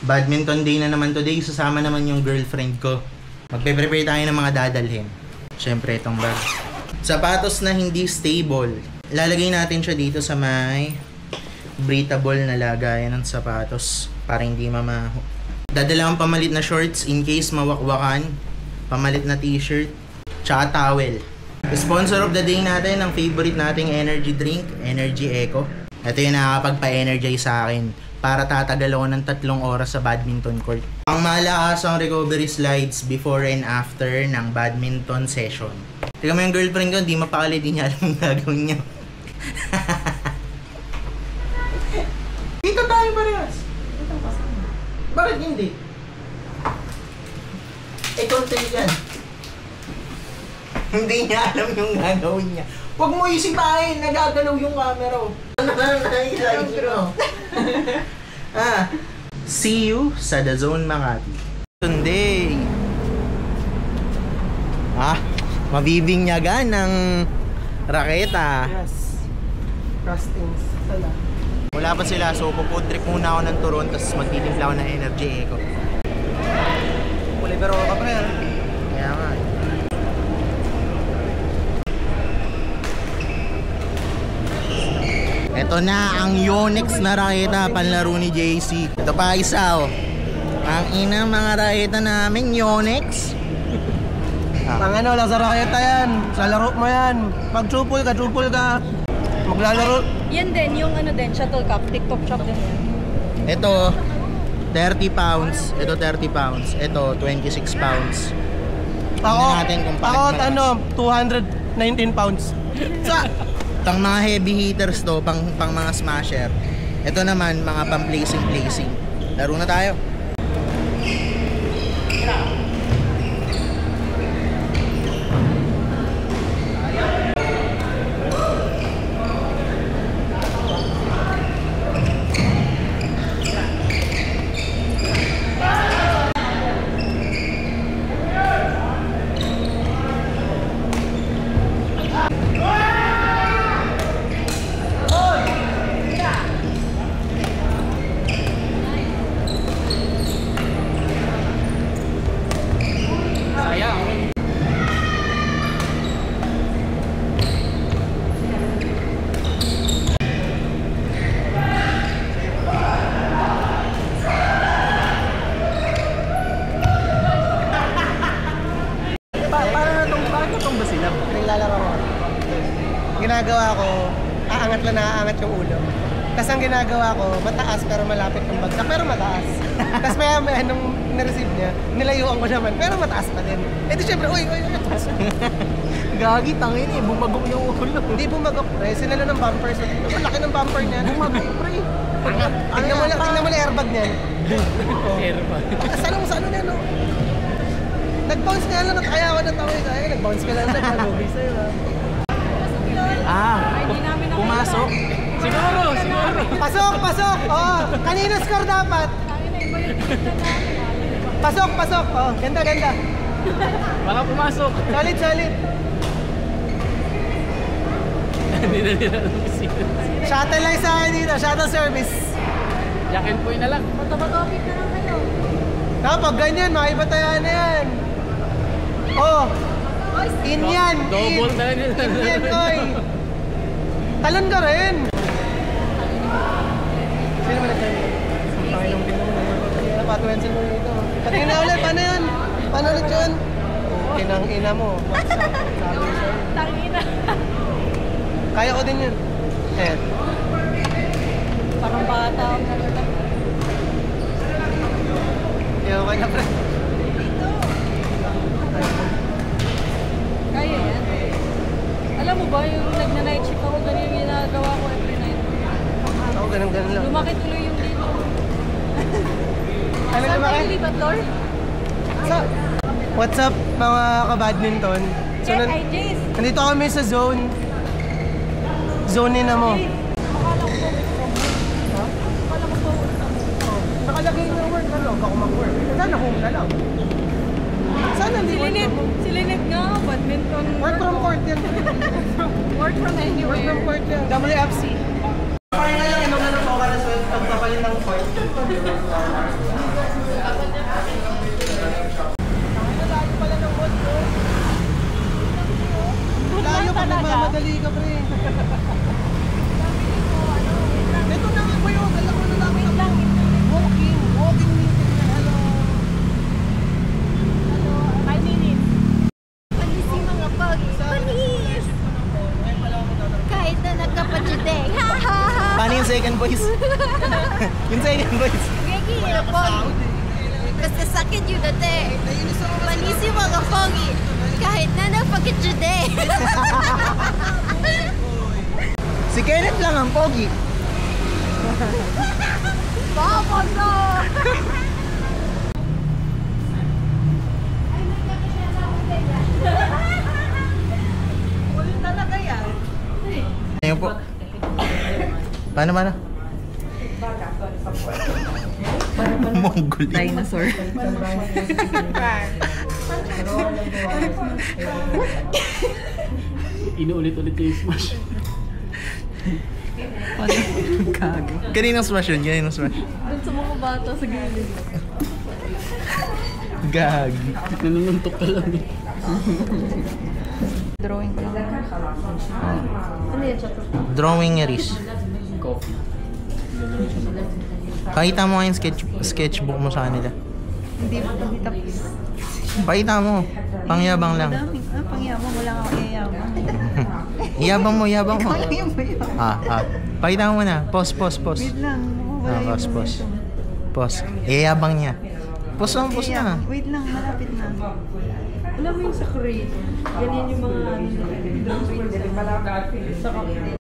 Badminton day na naman today. Sasama naman yung girlfriend ko. Magpe-prepare tayo ng mga dadalhin. Siyempre itong bag. Sapatos na hindi stable. Lalagay natin siya dito sa may breathable na lagayan ng sapatos para hindi mamaho. Dadala akong pamalit na shorts in case mawakwakan. Pamalit na t-shirt. Tsaka towel. Sponsor of the day natin ang favorite nating energy drink, Energy Eco. Ito yung nakakapagpa-energize sa akin para tatagal ako ng 3 oras sa badminton court. Ang malakasang recovery slides before and after ng badminton session. Tignan mo yung girlfriend ko, hindi mapakali, di niya alam yung gagawin niya. Dito tayo parehas. Bakit hindi? Konti yan. Hindi niya alam yung gagawin niya. Huwag mo isipahin, nagagalaw yung camera. See you sa The Zone Makati. Sunday. Mabibinyagan ng raketa. Yes. Castings. Sala. Wala pa sila, so pupood trip muna ako ng Turon, tapos magtitimpla ako ng Energy Eco. Pero ka pa yan. Kaya nga. Ito na ang Yonex na raketa panlaro ni JC. Ito pa isa Ang ina mga raketa namin Yonex. Lang sa raketa yan. Sa laro mo yan. Pag trupol ka. Maglalaro. Yan din, yung shuttlecock, TikTok shop din yan. Ito 30 pounds. Ito 30 pounds. Ito 26 pounds. Natin kung Ako 219 pounds. Pang mga heavy hitters to, pang mga smasher. Ito naman mga pang placing. Laro na tayo. Ginagawa ko, aangat yung ulo. Tapos ang ginagawa ko, mataas pero malapit ng bagsak, pero mataas. Tapos maya nung na-receive niya, nilayuan ko naman, pero mataas pa din. Eh di syempre, uy, mataas. Gagi, tangin bumagok yung ulo. Hindi bumagok, pre. Sinalo ng bumper. So, malaki ng bumper niya. Bumagok, pre. Tingnan mo na airbag niyan. Airbag. Sa ano niya, no? Nag-bounce nga lang, kaya ako natawid. Nag-bounce ka lang na, malubi sa'yo, ha? Pumasok? Siguro. Pasok! Oo, kanina score dapat. Pasok. Oh, ganda. Baka pumasok. Solid. Hindi na Shuttle lang sa akin dito, shuttle service. Yakin po na lang. Matapatopik na lang kayo. Pag ganyan, maibatayan na yan. Oh, in yan. Double na yan. In yan, oy. Talon ka rin. Sino ba nagsabi? Panginoong tingnan mo naman. Napatuwensin mo dito. Patingin na ulit, paano yun? Paano ulit yun? Kinang ina mo. Tangina. Kaya ko din yun. Ayan. Parang bata ang nalulak. Kaya okay na, pre. Kaya yan. Alam mo ba, yung nagna-night shift ako, ganyan yung ginagawa ko every night. Ako ganun lang. Lumaki tuloy yung dito. Ano Saan lumaki? tayo lipat, Lord? What's up, mga ka-badminton? So, Hi, Jace. nandito kami sa zone. Zone na mo. Akala ko ba Ha? Akala ko ba Nakalagay na work, ano? Baka mag-work. Sana home na lang. Sana hindi work from home. Si Lynette nga, badminton. Work from court yan. Work from anywhere. Work from court yan. WFC. Parang nga lang, inom na ng coca na sweat pagpapalit ng court. at you dati. Manisip mga pogi. Kahit na nagpagkitsude. Si Kenneth lang ang pogi. Baba na! Ayun po. Paano? Mongol. Dinosaur. Inuulit-ulit niya yung smash. Kago. Kaninang smash yun? Doon sa mga bata sa gilid. Gag. Nanununtok ka lang eh. Drawing ko lang. Ano yan siya? Drawing Iris. Coffee. Pakita mo nga yung sketchbook mo sa kanila. Hindi tapos. Pakita mo. Pangyabang lang. Pangyabang, wala akong iyayabang. Iyabang mo. Ikaw yung mayabang. Pakita mo na. Pause. Wait lang. Wala yung Pause. momentum. Pause. Iyabang niya. Pause na. Wait lang, malapit na. Alam mo yung sa creator, ganyan yung mga drawing sa cocktail.